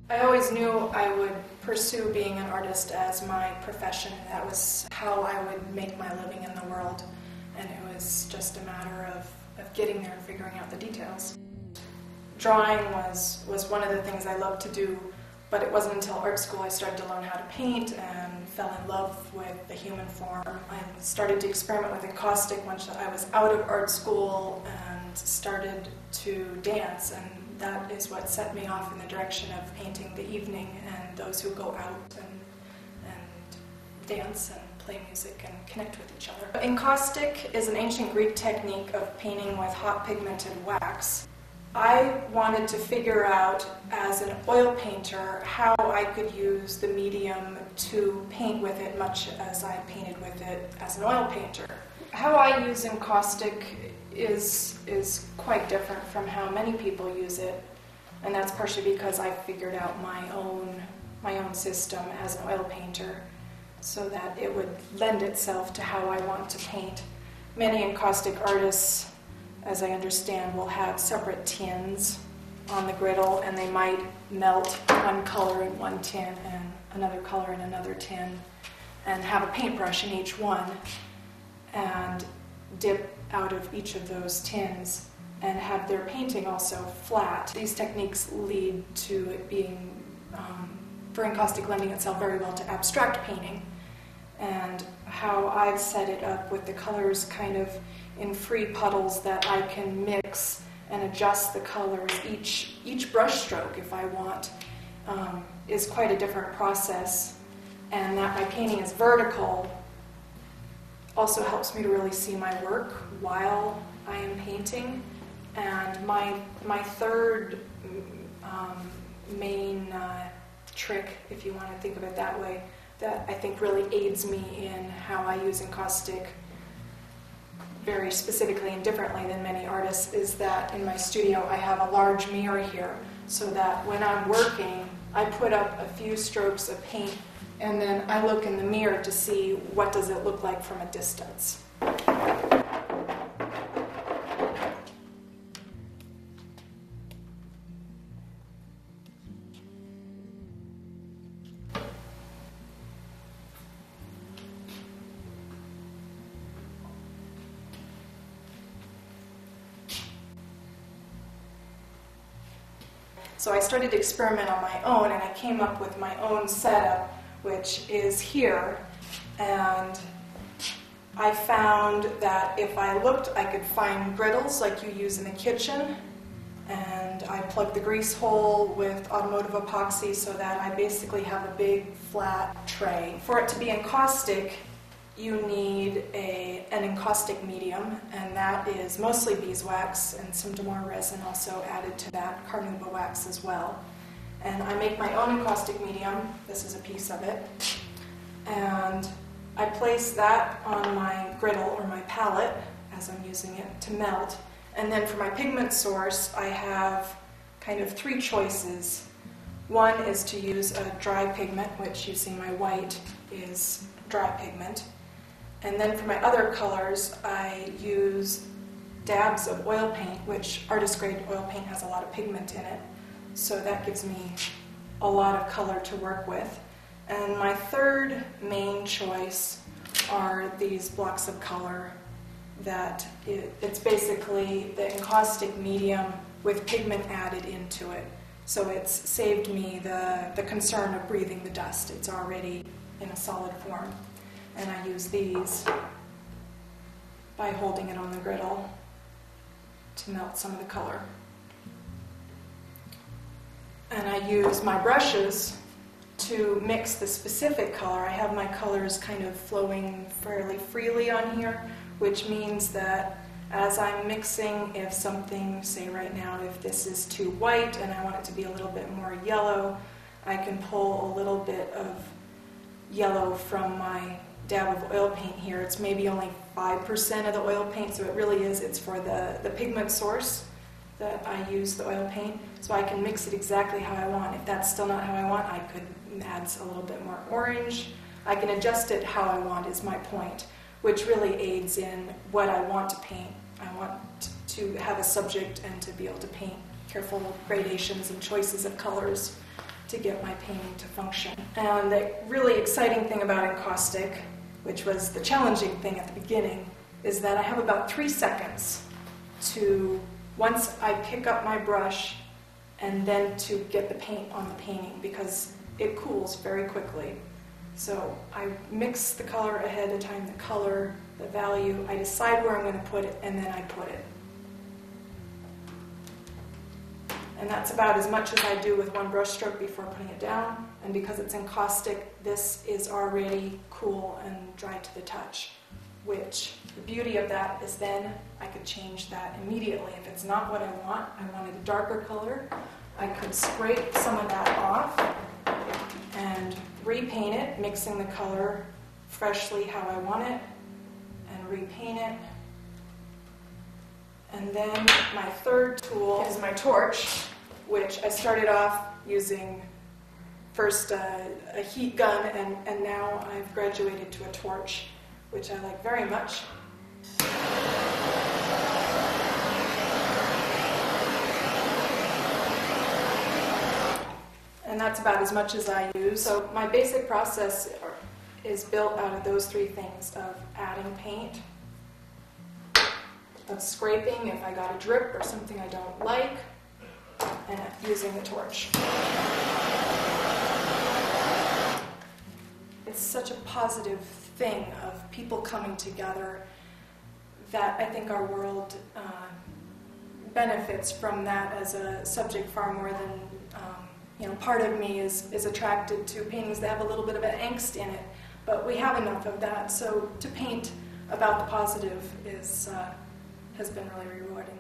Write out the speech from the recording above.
I always knew I would pursue being an artist as my profession. That was how I would make my living in the world. And it was just a matter of getting there and figuring out the details. Drawing was one of the things I loved to do, but it wasn't until art school I started to learn how to paint and fell in love with the human form. I started to experiment with Encaustic once I was out of art school and started to dance, and that is what set me off in the direction of painting the evening and those who go out and dance and play music and connect with each other. Encaustic is an ancient Greek technique of painting with hot pigmented wax. I wanted to figure out, as an oil painter, how I could use the medium to paint with it much as I painted with it as an oil painter. How I use Encaustic is quite different from how many people use it, and that's partially because I figured out my own system as an oil painter so that it would lend itself to how I want to paint. Many Encaustic artists, as I understand, will have separate tins on the griddle, and they might melt one color in one tin and another color in another tin and have a paintbrush in each one and dip out of each of those tins and have their painting also flat. These techniques lead to it being, for Encaustic, lending itself very well to abstract painting. And how I've set it up with the colors kind of in free puddles that I can mix and adjust the colors each brush stroke if I want, is quite a different process. And that my painting is vertical also helps me to really see my work while I am painting. And my third main trick, if you want to think of it that way, that I think really aids me in how I use Encaustic very specifically and differently than many artists, is that in my studio I have a large mirror here, so that when I'm working I put up a few strokes of paint and then I look in the mirror to see what does it look like from a distance. So I started to experiment on my own, and I came up with my own setup, which is here. And I found that if I looked, I could find griddles like you use in the kitchen, and I plugged the grease hole with automotive epoxy so that I basically have a big flat tray. For it to be encaustic, you need an encaustic medium, and that is mostly beeswax and some Demar resin also added to that, carnauba wax as well. And I make my own encaustic medium. This is a piece of it. And I place that on my griddle or my palette as I'm using it to melt. And then for my pigment source, I have kind of three choices. One is to use a dry pigment, which you see my white is dry pigment. And then for my other colors, I use dabs of oil paint, which artist-grade oil paint has a lot of pigment in it. So that gives me a lot of color to work with. And my third main choice are these blocks of color that it's basically the encaustic medium with pigment added into it. So it's saved me the concern of breathing the dust. It's already in a solid form. And I use these by holding it on the griddle to melt some of the color. And I use my brushes to mix the specific color. I have my colors kind of flowing fairly freely on here, which means that as I'm mixing, if something, say right now, if this is too white and I want it to be a little bit more yellow, I can pull a little bit of yellow from my dab of oil paint here. It's maybe only 5% of the oil paint, so it really is, it's for the pigment source that I use the oil paint, so I can mix it exactly how I want. If that's still not how I want, I could add a little bit more orange. I can adjust it how I want is my point, which really aids in what I want to paint. I want to have a subject and to be able to paint careful gradations and choices of colors to get my painting to function. And the really exciting thing about Encaustic, which was the challenging thing at the beginning, is that I have about 3 seconds to, once I pick up my brush, and then to get the paint on the painting, because it cools very quickly. So I mix the color ahead of time, the color, the value, I decide where I'm going to put it, and then I put it. And that's about as much as I do with one brush stroke before putting it down. And because it's encaustic, this is already cool and dry to the touch, which the beauty of that is then I could change that immediately. If it's not what I wanted a darker color, I could scrape some of that off and repaint it, mixing the color freshly how I want it, and repaint it. And then my third tool is my torch, which I started off using first a heat gun, and now I've graduated to a torch, which I like very much. And that's about as much as I use. So my basic process is built out of those 3 things, of adding paint, of scraping if I got a drip or something I don't like, and using the torch. It's such a positive thing of people coming together that I think our world benefits from that as a subject far more than, part of me is attracted to paintings that have a little bit of an angst in it, but we have enough of that, so to paint about the positive has been really rewarding.